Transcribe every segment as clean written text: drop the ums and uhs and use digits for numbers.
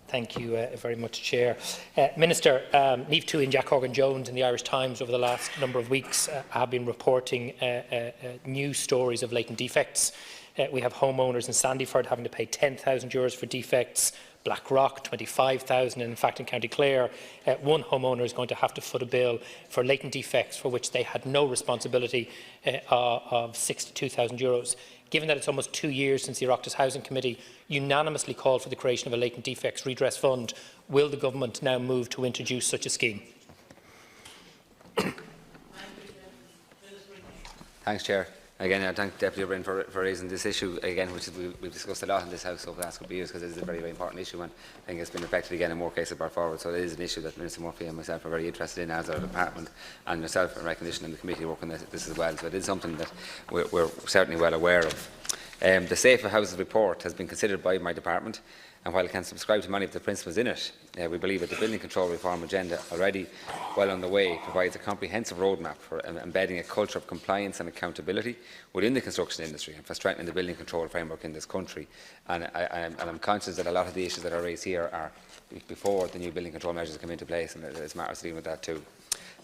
Thank you very much, Chair. Minister, Niamh Tuohy and Jack Horgan-Jones in the Irish Times over the last number of weeks have been reporting news stories of latent defects. We have homeowners in Sandyford having to pay €10,000 for defects, Blackrock 25,000, and in fact in County Clare, one homeowner is going to have to foot a bill for latent defects for which they had no responsibility of €62,000. Given that it's almost 2 years since the Oireachtas Housing Committee unanimously called for the creation of a latent defects redress fund, will the Government now move to introduce such a scheme? Thanks, Chair. Again, I thank Deputy O'Brien for raising this issue again, which we've discussed a lot in this House over the last couple of years, because it is a very, very important issue, and I think it's been reflected again in more cases brought forward. So it is an issue that Minister Murphy and myself are very interested in as our department, and myself in recognition in the committee working on this as well. So it is something that we're certainly well aware of. The Safer Houses report has been considered by my department, and while I can subscribe to many of the principles in it, we believe that the building control reform agenda, already well on the way, provides a comprehensive roadmap for embedding a culture of compliance and accountability within the construction industry and for strengthening the building control framework in this country. And I'm conscious that a lot of the issues that are raised here are before the new building control measures come into place, and there's matters dealing with that too.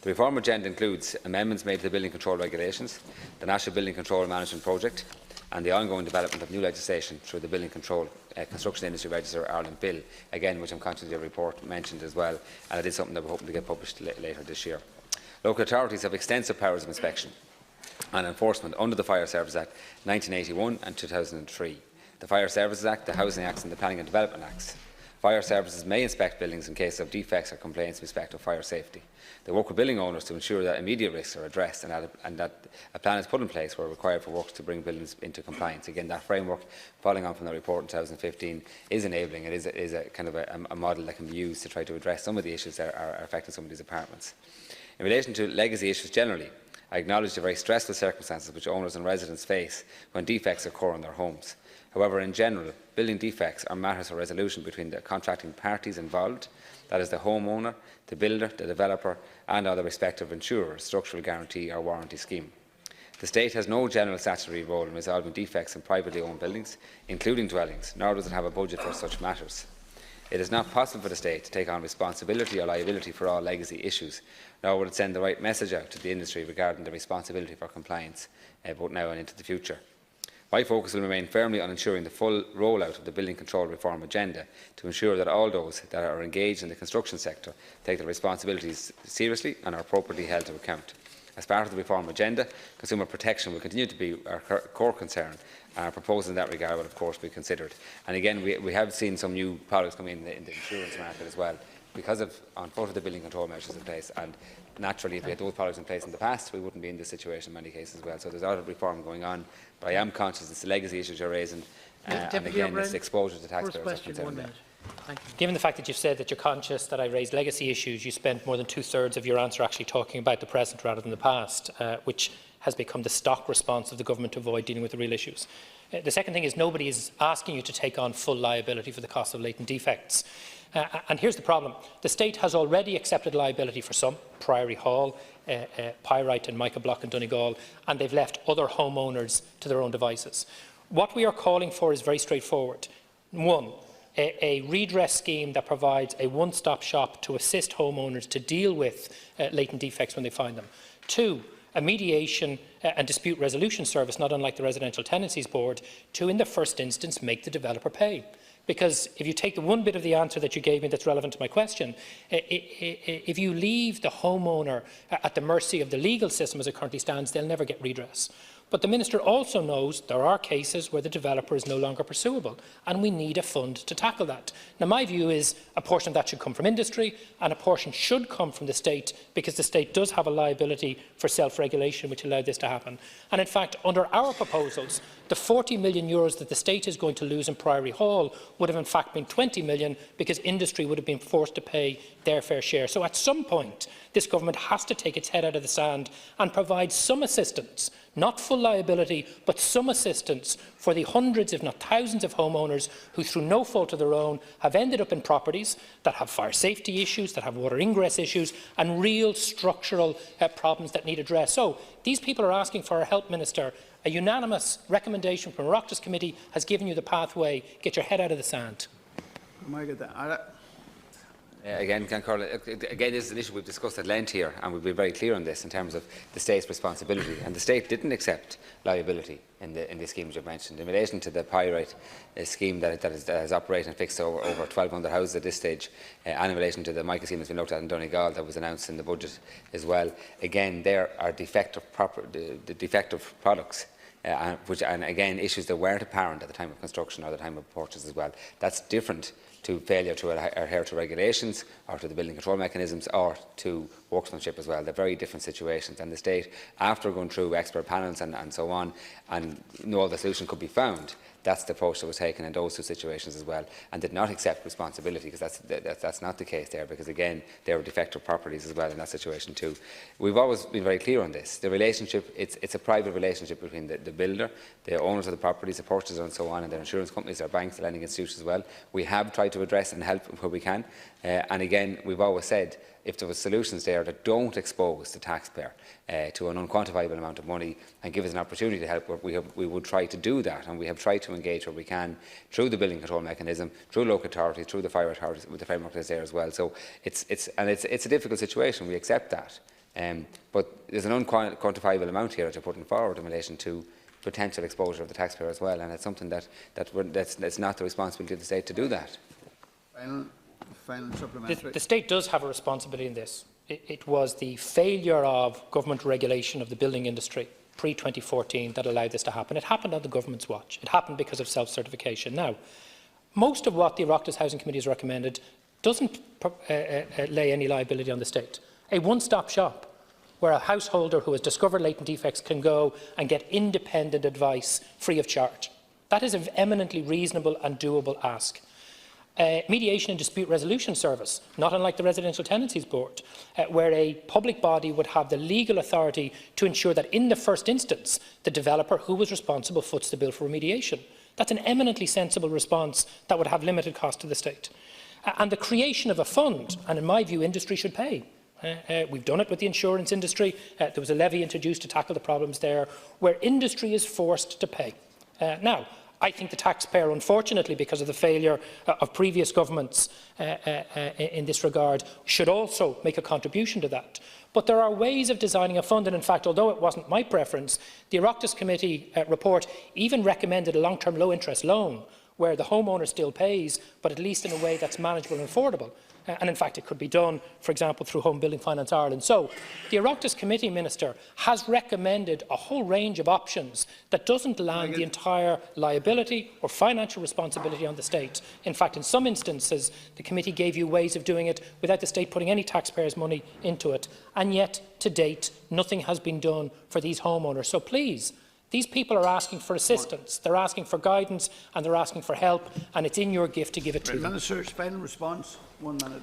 The reform agenda includes amendments made to the building control regulations, the National Building Control Management Project, and the ongoing development of new legislation through the Building Control Construction Industry Register Ireland Bill, again which I'm conscious your report mentioned as well, and it is something that we're hoping to get published later this year. Local authorities have extensive powers of inspection and enforcement under the Fire Services Act 1981 and 2003, the Fire Services Act, the Housing Acts and the Planning and Development Acts. Fire services may inspect buildings in case of defects or complaints in respect of fire safety. They work with building owners to ensure that immediate risks are addressed and that a plan is put in place where required for works to bring buildings into compliance. Again, that framework, following on from the report in 2015, is enabling. It is a kind of a model that can be used to try to address some of the issues that are affecting some of these apartments. In relation to legacy issues generally, I acknowledge the very stressful circumstances which owners and residents face when defects occur in their homes. However, in general, building defects are matters for resolution between the contracting parties involved, that is the homeowner, the builder, the developer and other respective insurer, structural guarantee or warranty scheme. The State has no general statutory role in resolving defects in privately owned buildings, including dwellings, nor does it have a budget for such matters. It is not possible for the State to take on responsibility or liability for all legacy issues, nor would it send the right message out to the industry regarding the responsibility for compliance, both now and into the future. My focus will remain firmly on ensuring the full rollout of the building control reform agenda to ensure that all those that are engaged in the construction sector take their responsibilities seriously and are appropriately held to account. As part of the reform agenda, consumer protection will continue to be our core concern, and our proposals in that regard will of course be considered. And again, we have seen some new products come in the insurance market as well, because of on foot of the building control measures in place, and naturally if we had those products in place in the past we wouldn't be in this situation in many cases as well. So there's a lot of reform going on, but I am conscious it's the legacy issues you're raising, and again it's exposure to taxpayers. Given the fact that you've said that you're conscious that I raised legacy issues, you spent more than 2/3 of your answer actually talking about the present rather than the past, which has become the stock response of the Government to avoid dealing with the real issues. The second thing is nobody is asking you to take on full liability for the cost of latent defects. And here's the problem. The State has already accepted liability for some, Priory Hall, Pyrite and Michael Block in Donegal, and they've left other homeowners to their own devices. What we are calling for is very straightforward. One, a redress scheme that provides a one-stop shop to assist homeowners to deal with latent defects when they find them. Two, a mediation and dispute resolution service, not unlike the Residential Tenancies Board, to, in the first instance, make the developer pay. Because if you take the one bit of the answer that you gave me that's relevant to my question, if you leave the homeowner at the mercy of the legal system as it currently stands, they'll never get redress. But the Minister also knows there are cases where the developer is no longer pursuable, and we need a fund to tackle that. Now, my view is a portion of that should come from industry, and a portion should come from the State, because the State does have a liability for self-regulation which allowed this to happen. And in fact, under our proposals, the €40 million that the State is going to lose in Priory Hall would have in fact been €20 million, because industry would have been forced to pay their fair share. So at some point, this Government has to take its head out of the sand and provide some assistance, not full liability, but some assistance for the hundreds, if not thousands, of homeowners who, through no fault of their own, have ended up in properties that have fire safety issues, that have water ingress issues, and real structural problems that need address. So these people are asking for our help, Minister. A unanimous recommendation from the Oireachtas Committee has given you the pathway. Get your head out of the sand. Again, this is an issue we've discussed at length here, and we've been very clear on this in terms of the state's responsibility. And the state didn't accept liability in the schemes you've mentioned. In relation to the Pyrite scheme that is operating and fixed over 1,200 houses at this stage, and in relation to the Mica scheme that's been looked at in Donegal that was announced in the budget as well, again, there are defective products. And again, issues that weren't apparent at the time of construction or the time of purchase as well. That's different to failure to adhere to regulations or to the building control mechanisms or to workmanship as well. They're very different situations, and the state, after going through expert panels and so on, and no other solution could be found, that's the approach that was taken in those two situations as well, and did not accept responsibility, because that's not the case there, because again, there were defective properties as well in that situation too. We've always been very clear on this. The relationship, it's a private relationship between the builder, the owners of the properties, the purchasers and so on, and their insurance companies, their banks, the lending institutions as well. We have tried to address and help where we can, and again, we've always said, if there were solutions there that don't expose the taxpayer to an unquantifiable amount of money and give us an opportunity to help, we would try to do that, and we have tried to engage where we can through the building control mechanism, through local authorities, through the fire authorities, with the framework that's there as well. So it's a difficult situation. We accept that, but there's an unquantifiable amount here that you're putting forward in relation to potential exposure of the taxpayer as well, and it's something that's not the responsibility of the state to do that. Final supplementary. The state does have a responsibility in this. It was the failure of government regulation of the building industry pre-2014 that allowed this to happen. It happened on the government's watch. It happened because of self-certification. Now, most of what the Oireachtas Housing Committee has recommended doesn't lay any liability on the state. A one-stop shop where a householder who has discovered latent defects can go and get independent advice free of charge. That is an eminently reasonable and doable ask. Mediation and dispute resolution service, not unlike the Residential Tenancies Board, where a public body would have the legal authority to ensure that in the first instance the developer who was responsible foots the bill for remediation. That's an eminently sensible response that would have limited cost to the state. And the creation of a fund, and in my view industry should pay. We've done it with the insurance industry. There was a levy introduced to tackle the problems there, where industry is forced to pay. Now, I think the taxpayer, unfortunately, because of the failure of previous governments in this regard, should also make a contribution to that. But there are ways of designing a fund, and in fact, although it wasn't my preference, the Oireachtas Committee report even recommended a long-term low-interest loan where the homeowner still pays, but at least in a way that's manageable and affordable. And in fact, it could be done, for example, through Home Building Finance Ireland. So the Oireachtas Committee, Minister, has recommended a whole range of options that doesn't land the entire liability or financial responsibility on the state. In fact, in some instances, the committee gave you ways of doing it without the state putting any taxpayers' money into it. And yet, to date, nothing has been done for these homeowners. So please, these people are asking for assistance, they're asking for guidance, and they're asking for help, and it's in your gift to give it to them. Minister's final response, 1 minute.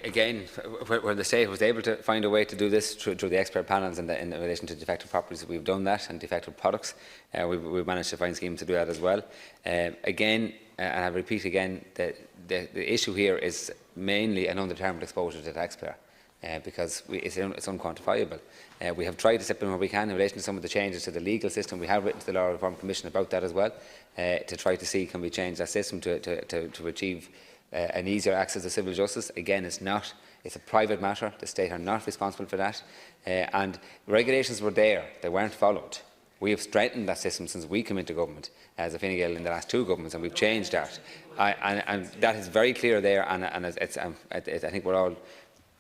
Again, where the state was able to find a way to do this through the expert panels in relation to defective properties, we've done that, and defective products. We've managed to find schemes to do that as well. Again, and I repeat again, the issue here is mainly an undetermined exposure to the taxpayer. Because it's unquantifiable. We have tried to step in where we can in relation to some of the changes to the legal system. We have written to the Law Reform Commission about that as well, to try to see can we change that system to achieve an easier access to civil justice. Again, it's a private matter. The state are not responsible for that. And regulations were there, they weren't followed. We have strengthened that system since we came into government as a Fine Gael in the last 2 governments, and we've changed that. And that is very clear there, and I think we're all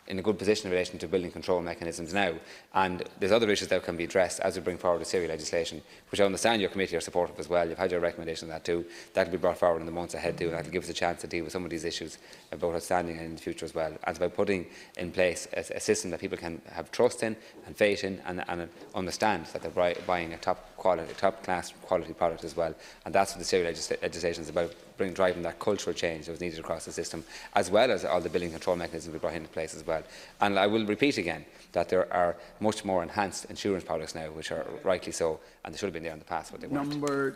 in a good position in relation to building control mechanisms now. And there's other issues that can be addressed as we bring forward the Syria legislation, which I understand your committee are supportive as well. You've had your recommendation on that too. That will be brought forward in the months ahead too, and that will give us a chance to deal with some of these issues about outstanding in the future as well. And it's about putting in place a system that people can have trust in and faith in, and understand that they're buying a top-class quality product as well. And that's what the Syria legislation is about, driving that cultural change that was needed across the system, as well as all the building control mechanisms we brought into place as well. And I will repeat again that there are much more enhanced insurance products now, which are rightly so, and they should have been there in the past, but they weren't.